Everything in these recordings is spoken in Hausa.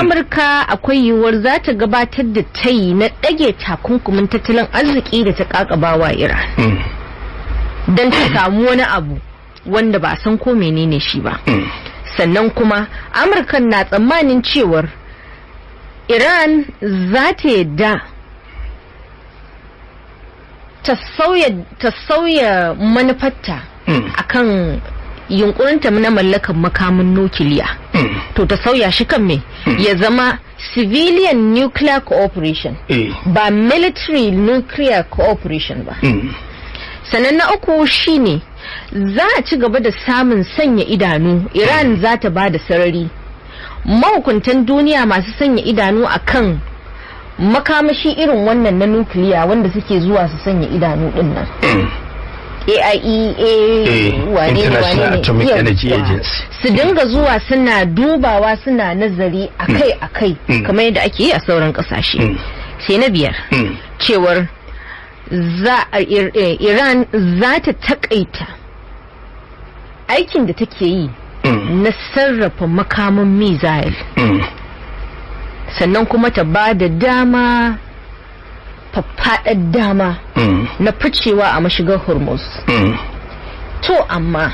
Amurka akwai yiwuwar za ta gabatar da tayi na ɗage takunkumin tattalin arziki da ta ƙaƙabawa Iran don ta samu wani abu wanda ba san ko menene shi ba. Sannan kuma Amurka na tsammanin cewar Iran za ta yadda ta sauya manufarta akan yunkurinta na mallakan makamin nukiliya. To ta sauya shi kan me ya zama civilian nuclear cooperation ba military nuclear cooperation ba. Sannan na uku shine za a ci gaba da samun sanya idanu. Iran za ta ba da sarari, mahukuntan duniya masu sanya idanu akan makamashi irin wannan na nukiliya wanda suke zuwa su sanya idanu din nan. AIEA wane ne su dinga zuwa suna dubawa suna nazari akai-akai kamar yadda ake yi a sauran kasashe. Sai na biyar cewar Iran za ta takaita aikin da take yi na sarrafa makaman missile, sannan kuma ta ba da dama faffaɗar dama na ficewa a mashigar Hormuz. To amma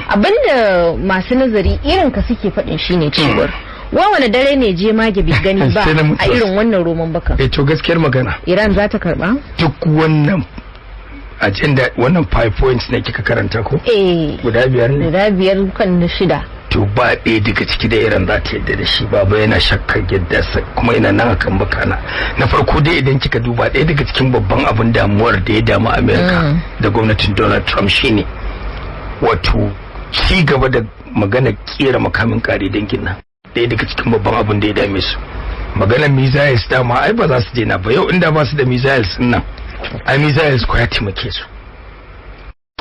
abinda masu nazari irin ka suke faɗin shine cewar wani dare ne je mage bai gani ba a irin wannan roman baka. To gaskiyar magana Iran za ta karba duk wannan agenda, wannan 5 points ne kika karanta ko? Guda biyar ne? Guda biyar kan na shida. To ba ɗaya daga ciki da Iran za ta yadda da shi ba yana shakkar yadda kuma ina nan akan bakana. Na farko dai idan kika duba ɗaya daga cikin babban abin damuwar da ya damu Amerika da gwamnatin Donald Trump shine wato ci gaba da magana kera makamin kare dangin nan. Ɗaya daga cikin babban abin da ya dame su maganar missiles dama ai ba za su daina ba. Yau inda ba su da missiles nan ai missiles ko ya taimake su,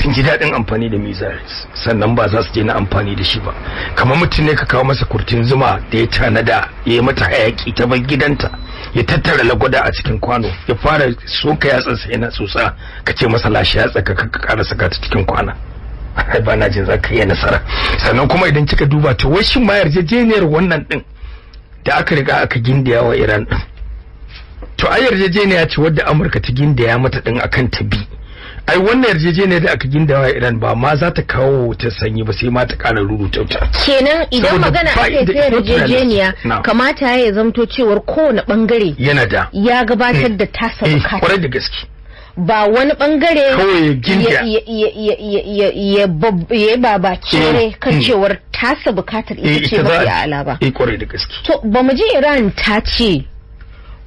sun ji daɗin amfani da missiles, sannan ba za su daina amfani da shi ba. Kamar mutum ne ka kawo masa kurtin zuma da ya tanada ya yi mata hayaki ta bar gidanta, ya tattara lagwada a cikin kwano, ya fara soka yatsansa yana tsotsa, ka ce masa lashe yatsa ka ƙara saka ta cikin kwana, ai ba na jin za ka yi nasara. Sannan kuma idan kika duba to wai shin ma yarjejeniyar wannan din da aka riga aka gindaya wa Iran din, to ai yarjejeniya ce wadda Amurka ta gindaya mata din akan ta bi. Ai wannan yarjejeniyar da aka gindaya wa Iran ba ma za ta kawo ta sanyi ba sai ma ta ƙara ruruta ta. Kenan idan magana ake ta yarjejeniya kamata ya zamto cewar kowane bangare yana da ya gabatar da tasa bukata. Kwarai da gaske. Ba wani bangare ya babacere kan cewar tasa bukatar ita ce mafi ala ba. Kwarai da gaske. To ba mu ji Iran ta ce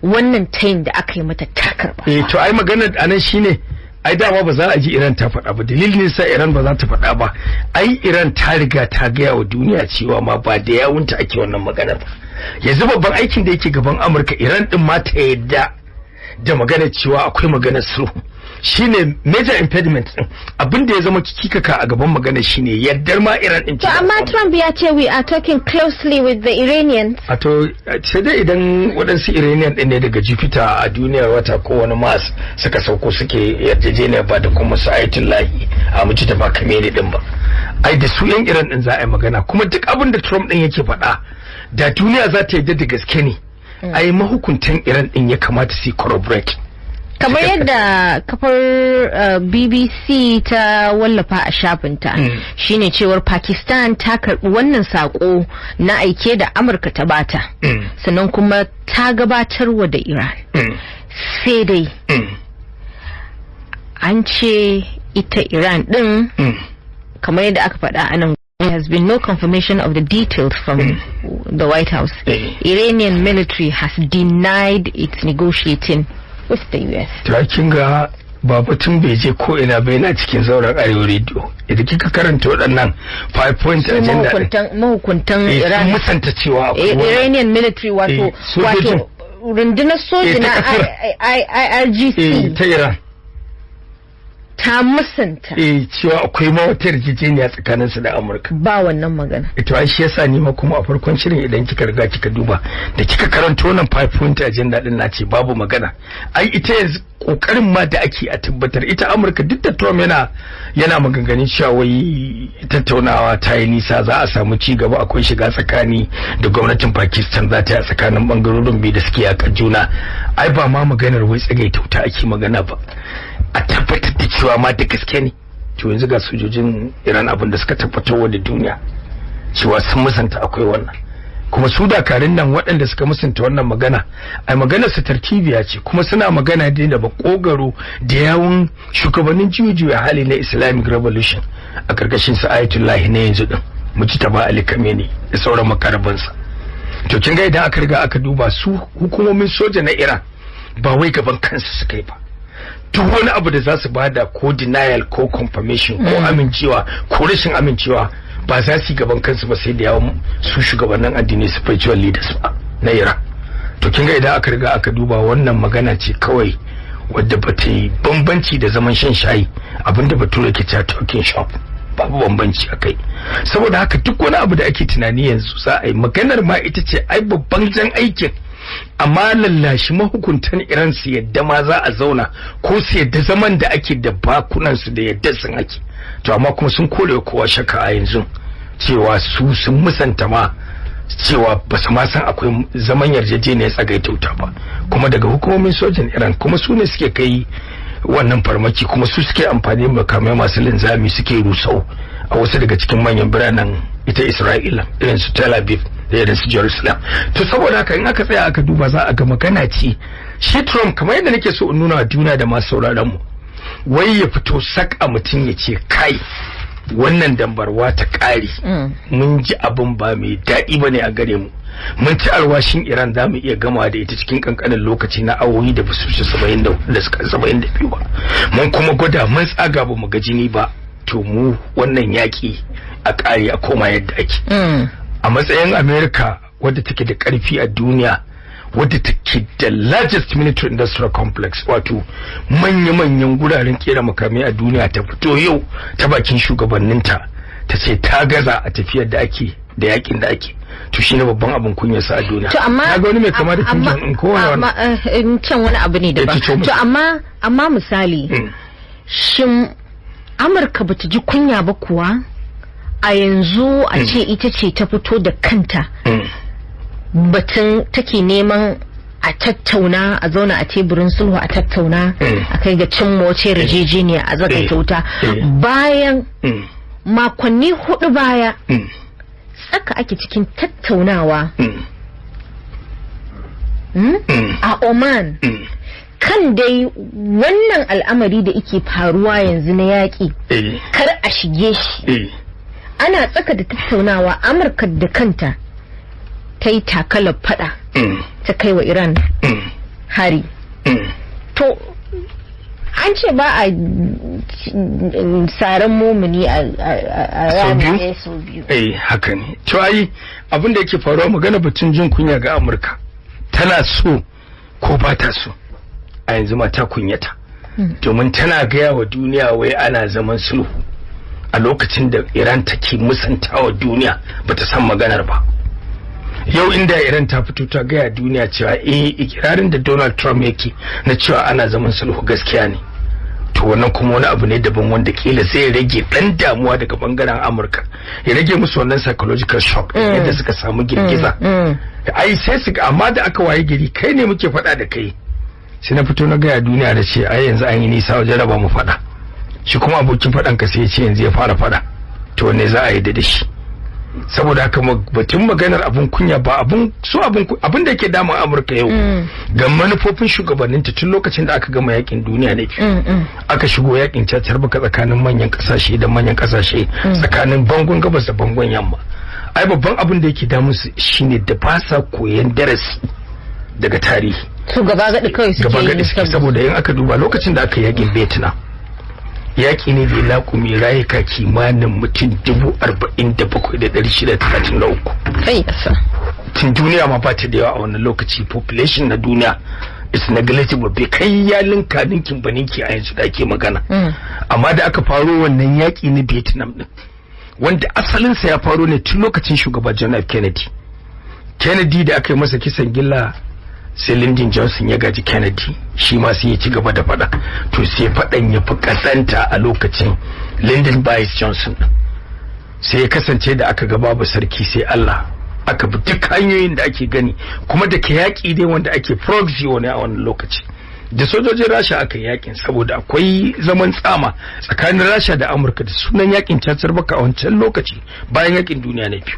wannan tayin da aka yi mata takar ba. To ai magana anan shine ai dama ba za a ji Iran ta faɗa ba. Dalilin sa Iran ba za ta faɗa ba, ai Iran ta riga ta gaya wa duniya cewa ma ba da yawunta ake wannan magana ba. Yanzu babban aikin da yake gaban Amurka, Iran din ma ta yadda da magana cewa akwai maganar sulhu. Shine major impediment din. Abin da ya zama kikaka a gaban magana shine yaddar ma Iran din. To amma Trump ya ce we are talking closely with the Iranians. To sai dai idan waɗansu Iranian din ne daga Jupiter a duniyar wata ko wani Mars suka sauko suke yarjejeniya ba da kuma su Ayatullahi a muci ta ba kamene din ba. Ai da su yan Iran din za a yi magana, kuma duk abin da Trump din yake faɗa da duniya za ta yarda da gaske ne. Ai mahukuntan Iran din ya kamata su corroborate. Kamar yadda kafar BBC ta wallafa a shafinta shine cewar Pakistan ta karbi wannan sako na aike da Amurka ta bata, sannan kuma ta gabatarwa da Iran. Sai dai an ce ita Iran din kamar yadda aka faɗa anan, there has been no confirmation of the details from the White House. Iranian military has denied its negotiating with the US. Ta kinga ba batun bai je ko ina bai na cikin zauren Arewa Radio. Idan kika karanta waɗannan 5 point agenda mahukuntan Iran musanta cewa Iranian military wato rundunar soji na IRGC ta Iran ta musanta cewa akwai ma wata yarjejeniya tsakanin su da Amurka. Ba wannan magana. Ito ai shi yasa ni ma kuma a farkon shirin idan kika riga kika duba da kika karanto wannan 5 point agenda din na ce babu magana. Ai ita yanzu kokarin ma da ake a tabbatar ita Amurka duk da Trump yana maganganun cewa wai tattaunawa ta yi nisa za a samu ci gaba akwai shiga tsakani da gwamnatin Pakistan za ta yi a tsakanin bangarorin biyu da suke yakan juna. Ai ba ma maganar wai tsagaita wuta ake magana ba. A tabbatar da cewa ma da gaske ne. To yanzu ga sojojin Iran abin da suka tabbatar da duniya cewa sun musanta akwai wannan. Kuma su dakarun nan waɗanda suka musanta wannan magana ai maganar su tartibiya ce kuma suna magana da bakogaro da yawun shugabannin jujuya hali na Islamic Revolution a karkashin sa Ayatollah ne yanzu din Mujtaba Ali Khamenei da sauran makarabansa. To kin ga idan aka riga aka duba su hukumomin soja na Iran ba wai gaban kansu suka yi ba. Duk wani abu da za su bada ko denial ko confirmation ko amincewa ko rashin amincewa ba za su yi gaban kansu ba sai da yawon su shugabannin addini spiritual leaders ba na Iran. To kin ga idan aka riga aka duba wannan magana ce kawai wadda ba ta yi bambanci da zaman shan shayi abinda bature ke cewa talking shop babu bambanci akai. Saboda haka duk wani abu da ake tunani yanzu za a yi maganar ma ita ce ai babban jan aikin amma lallashi mahukuntan Iran su yadda ma za a zauna ko su yadda zaman da ake da bakunan su da yadda sun ake. To amma kuma sun kore kowa shakka a yanzu cewa su sun musanta ma cewa ba su ma san akwai zaman yarjejeniyar tsagaita wuta ba kuma daga hukumomin sojan Iran kuma su ne suke kai wannan farmaki kuma su suke amfani da makamai masu linzami suke rusau a wasu daga cikin manyan biranen ita Isra'ila irin su Tel Aviv da irin su Jerusalem. To saboda haka in aka tsaya aka duba za a ga magana ce shi Trump kamar yadda nake so in nuna wa duniya da masu sauraron mu wai ya fito saka mutum ya ce kai wannan dambarwa ta ƙari mun ji abin ba mai daɗi ba ne a gare mu mun ci alwashin Iran za mu iya gama da ita cikin kankanin lokaci na awoyi da basu wuce 72 ba mun kuma gwada mun tsaga ba mu ga jini ba to mu wannan yaƙi a ƙari a koma yadda ake a matsayin America wadda take da ƙarfi a duniya wadda take da largest military industrial complex wato manya-manyan guraren kera makamai a duniya ta fito yau ta bakin shugabanninta ta ce ta gaza a tafiyar da ake da yakin da ake to shine babban abin kunya sa a duniya. To amma ga wani mai kama da Kim Jong Un ko wani can wani abu ne daban. To amma misali shin Amurka bata ji kunya ba kuwa a yanzu a ce ita ce ta fito da kanta batun take neman a tattauna a zauna a teburin sulhu a tattauna a kai ga cin wace yarjejeniya a zagaita wuta bayan makonni 4 baya tsaka ake cikin tattaunawa a Oman kan dai wannan al'amari da yake faruwa yanzu na yaƙi kar a shige shi ana tsaka da tattaunawa Amurka da kanta ta yi takalar fada ta kai wa Iran hari. To an ce ba a tsaron mumuni a ranar sau biyu. Haka ne. To ai abin da yake faruwa magana batun jin kunya ga Amurka tana so ko ba ta so a yanzu ma ta kunyata domin tana gaya wa duniya wai ana zaman sulhu a lokacin da Iran take musantawa duniya bata san maganar ba. Yau inda Iran ta fito ta gaya duniya cewa ikirarin da Donald Trump yake na cewa ana zaman sulhu gaskiya ne to wannan kuma wani abu ne daban wanda kila zai rage dan damuwa daga bangaren Amurka ya rage musu wannan psychological shock yadda suka samu girgiza ai sai su amma da aka waye gari kai ne muke faɗa da kai sai na fito na gaya duniya da ce ai yanzu an yi nisa wajen raba mu faɗa shi kuma abokin faɗan ka sai ya ce yanzu ya fara faɗa to ne za a yi da shi saboda haka batun maganar abun kunya ba abun da yake damun Amurka yau ga manufofin shugabannin ta tun lokacin da aka gama yakin duniya na biyu aka shigo yakin cacar baka tsakanin manyan kasashe da manyan kasashe tsakanin bangon gabas da bangon yamma ai babban abin da yake damun su shine da ba sa koyan darasi daga tarihi su gaba gadi kawai suke saboda in aka duba lokacin da aka yakin Vietnam yaƙi ne da laƙumi rayuka kimanin mutum 47,633 kai yasa tun duniya ma ba ta da yawa a wannan lokaci population na duniya it's negligible, bai kai ya linka ninkin ba ninki a yanzu da ake magana. Amma da aka faro wannan yaƙi na Vietnam din, wanda asalinsa ya faro ne tun lokacin shugaba John F. Kennedy da aka yi masa kisan gilla, sai Lyndon Johnson ya gaji Kennedy, shi ma sai ya ci gaba da faɗa. To sai faɗan ya fi kasanta a lokacin Lyndon Baines Johnson, sai ya kasance da aka ga babu sarki sai Allah, aka bi duk hanyoyin da ake gani, kuma da ke yaƙi dai wanda ake proxy wani a wannan lokaci. Da sojojin Rasha aka yi yakin saboda akwai zaman tsama tsakanin Rasha da Amurka da sunan yakin cacar baka a wancan lokaci bayan yakin duniya na biyu.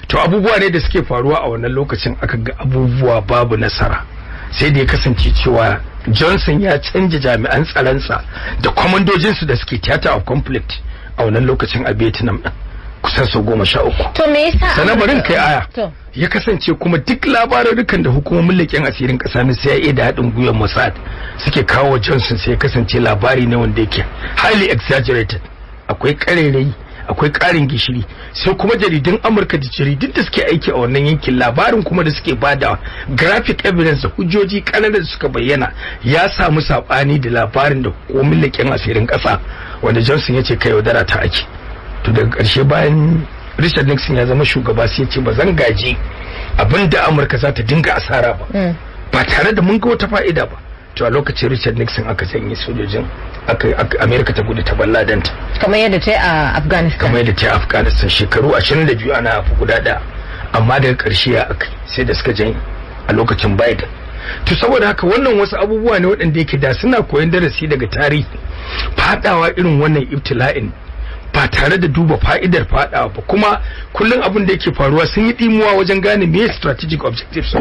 To abubuwa ne da suke faruwa a wannan lokacin, aka ga abubuwa babu nasara, sai da ya kasance cewa Johnson ya canja jami'an tsaronsa da kwamandojinsu da suke theater of conflict a wannan lokacin a Vietnam din kusan sau 13. To me yasa sanan barin kai aya ya kasance kuma duk labarurukan da hukumomin leƙen asirin ƙasa na CIA da haɗin gwiwar Mossad suke kawo Johnson sai ya kasance labari ne wanda yake highly exaggerated, akwai ƙarairayi, akwai ƙarin gishiri. Sai kuma jaridun Amurka da jaridun da suke aiki a wannan yankin, labarin kuma da suke bada graphic evidence da hujjoji ƙananan da suka bayyana ya samu sabani da labarin da hukumomin leƙen asirin ƙasa wanda Johnson ya ce kai yaudara ta ake. To daga ƙarshe bayan Richard Nixon ya zama shugaba sai ya ce ba zan gaji abinda Amurka za ta dinga asara ba tare da mun ga wata fa'ida ba. To a lokacin Richard Nixon aka sanya sojojin Amerika ta gudu ta balladanta kamar yadda ta yi a Afghanistan shekaru 22 ana afu guda da, amma daga ƙarshe ya aka sai da suka janye a lokacin Biden. To saboda haka wannan wasu abubuwa ne waɗanda yake da suna koyon darasi daga tarihi, fadawa irin wannan ibtila'in ba tare da duba fa'idar fadawa ba. Kuma kullum abin da yake faruwa sun yi dimuwa wajen gane me strategic objectives su,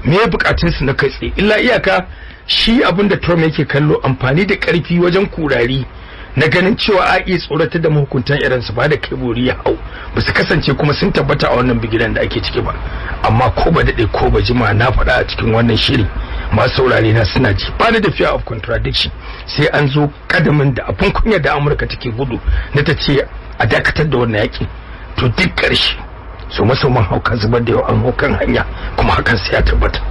me bukatun su na kai tsaye, illa iyaka shi abin da Trump yake kallo amfani da karfi wajen kurari na ganin cewa a iya tsoratar da mahukuntan irin su ba da kai bori ya hau, ba su kasance kuma sun tabbata a wannan bigiran da ake ciki ba. Amma ko ba daɗe ko ba jima na faɗa a cikin wannan shiri, masu saurare na suna ji ba da fear of contradiction, sai an zo kadamin da abin kunya da Amurka take gudu na ta ce a dakatar da wannan yaƙi. To duk ƙarshe so masoman hauka zubar da yau an haukan hanya, kuma hakan sai ya tabbata.